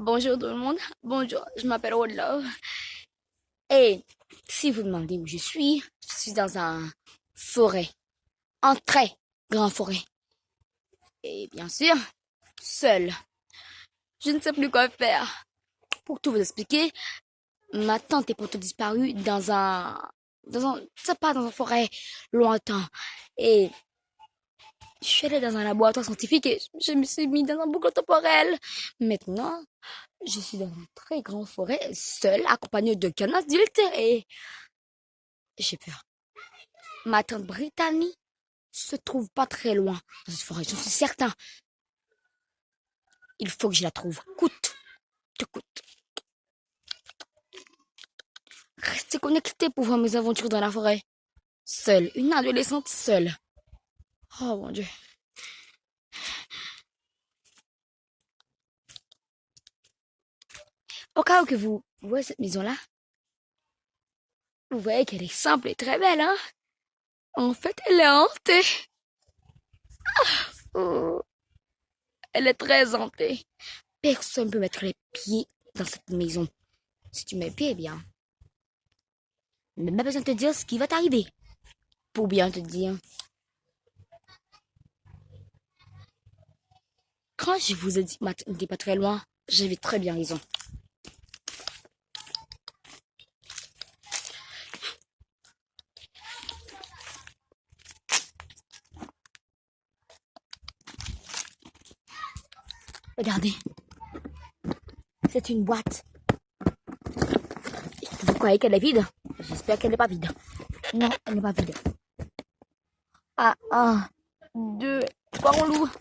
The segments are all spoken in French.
Bonjour tout le monde. Bonjour, je m'appelle Old Love. Et si vous demandez où je suis dans un forêt, un très grand forêt. Et bien sûr, seul. Je ne sais plus quoi faire. Pour tout vous expliquer, ma tante est pourtant disparue je sais pas, dans un forêt lointain. Et je suis allée dans un laboratoire scientifique et je me suis mis dans un boucle temporel. Maintenant, je suis dans une très grande forêt, seule, accompagnée de canards adultes et j'ai peur. Ma tante Brittany se trouve pas très loin dans cette forêt, j'en suis certain. Il faut que je la trouve, coûte que coûte. Restez connectés pour voir mes aventures dans la forêt. Seule, une adolescente seule. Oh mon Dieu. Au cas où que vous voyez cette maison-là, vous voyez qu'elle est simple et très belle, hein? En fait, elle est hantée. Oh, elle est très hantée. Personne ne peut mettre les pieds dans cette maison. Si tu mets les pieds, eh bien, même pas besoin de te dire ce qui va t'arriver. Pour bien te dire, quand je vous ai dit que Matt n'était pas très loin, j'avais très bien raison. Regardez, c'est une boîte. Vous croyez qu'elle est vide? J'espère qu'elle n'est pas vide. Non, elle n'est pas vide. Ah, un, deux, trois, on l'ouvre.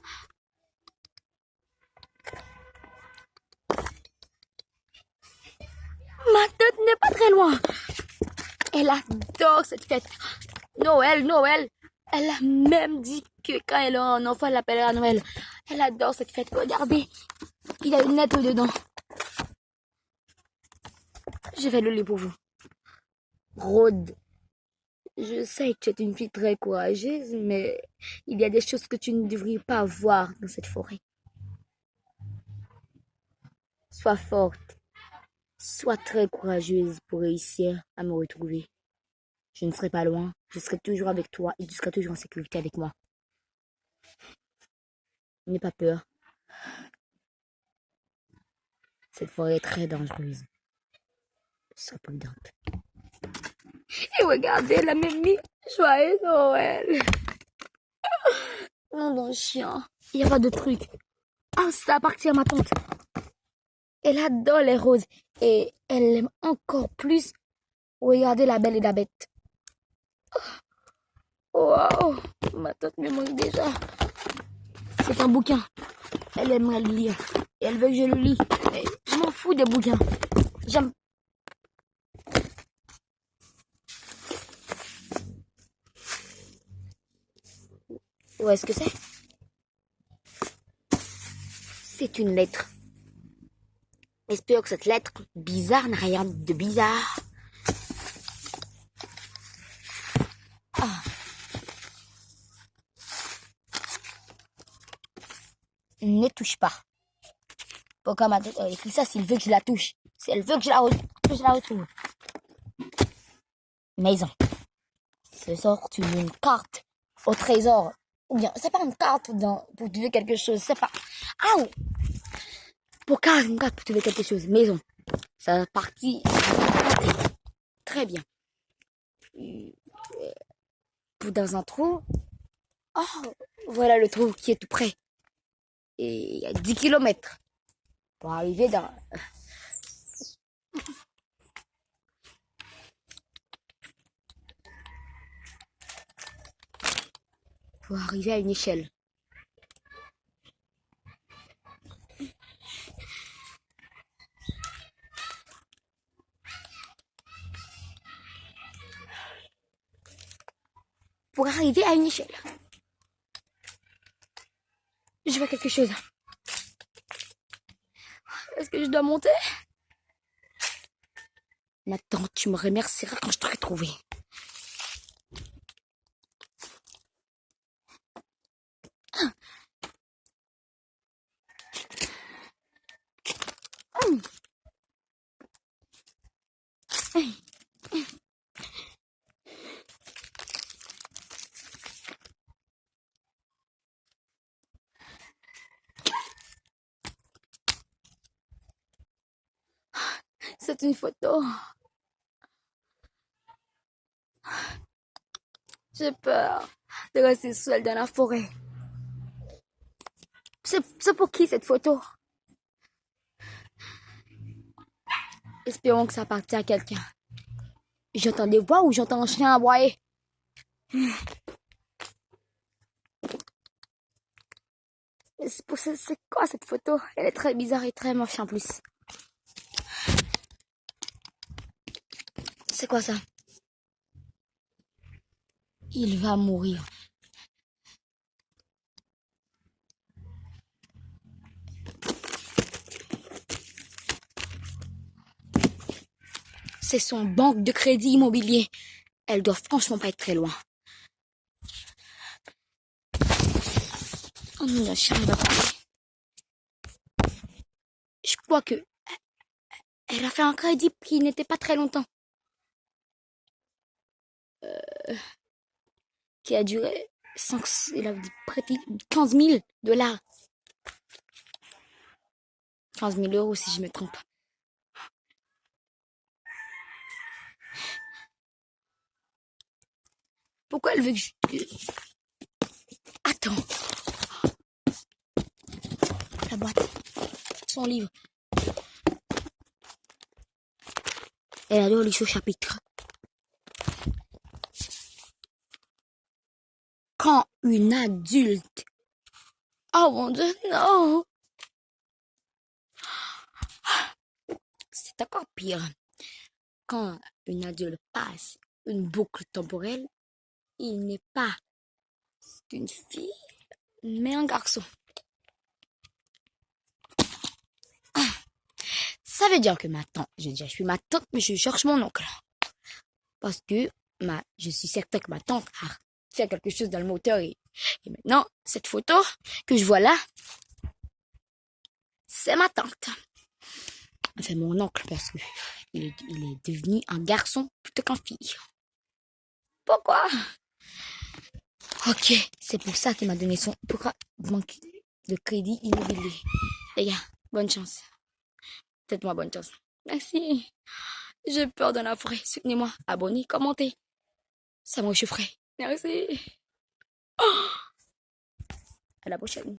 Ma tête n'est pas très loin. Elle adore cette fête. Noël, Noël. Elle a même dit que quand elle aura un enfant, elle l'appellera Noël. Elle adore cette fête. Regardez, il y a une lettre dedans. Je vais le lire pour vous. Rose, je sais que tu es une fille très courageuse, mais il y a des choses que tu ne devrais pas voir dans cette forêt. Sois forte, sois très courageuse pour réussir à me retrouver. Je ne serai pas loin, je serai toujours avec toi et tu seras toujours en sécurité avec moi. N'aie pas peur, cette forêt est très dangereuse. Sois prudente. Et regardez, elle a même mis Joyeux Noël. Nom d'un chien. Il n'y a pas de truc. Ah, ça appartient à ma tante. Elle adore les roses et elle aime encore plus regarder la belle et la bête. Waouh, ma tante me manque déjà. C'est un bouquin. Elle aimerait le lire. Et elle veut que je le lis. Mais je m'en fous des bouquins. J'aime. Où est-ce que c'est? C'est une lettre. J'espère que cette lettre bizarre n'a rien de bizarre. Ah. Ne touche pas. Pourquoi ma tante a écrit ça s'il veut que je la touche? Si elle veut que que je la retrouve. Maison. Ce sort une carte au trésor. Ou bien, c'est pas une carte pour trouver quelque chose. C'est pas. Ah! Pourquoi une carte pour trouver quelque chose? Maison. Ça partie. Très bien. Dans un trou. Oh, voilà le trou qui est tout près. Et il y a 10 kilomètres pour arriver dans. Pour arriver à une échelle. Pour arriver à une échelle. Je vois quelque chose. Est-ce que je dois monter? Maintenant, tu me remercieras quand je t'aurai trouvé. C'est une photo. J'ai peur de rester seule dans la forêt. C'est pour qui cette photo? Espérons que ça appartient à quelqu'un. J'entends des voix ou j'entends un chien aboyer. C'est quoi cette photo? Elle est très bizarre et très moche en plus. C'est quoi ça? Il va mourir. C'est son banque de crédit immobilier. Elle doit franchement pas être très loin. Oh non, le chien va passer. Je crois que elle a fait un crédit qui n'était pas très longtemps. Qui a duré il a prêté 15 000 $. 15 000 € si je me trompe. Pourquoi elle veut que je... Attends. La boîte. Son livre. Elle adore les chapitres. Quand une adulte... Oh mon Dieu, non. C'est encore pire. Quand une adulte passe une boucle temporelle, il n'est pas une fille, mais un garçon. Ça veut dire que ma tante, je suis ma tante, mais je cherche mon oncle. Parce que je suis certain que ma tante a fait quelque chose dans le moteur et maintenant, cette photo que je vois là, c'est ma tante. Enfin, mon oncle, parce que il est devenu un garçon plutôt qu'une fille. Pourquoi? Ok, c'est pour ça qu'il m'a donné son banque de crédit immobilier. Les gars, bonne chance. Faites-moi bonne chance. Merci. J'ai peur dans la forêt. Soutenez-moi. Abonnez, commentez. Ça me réchaufferait. Merci. Oh, à la prochaine.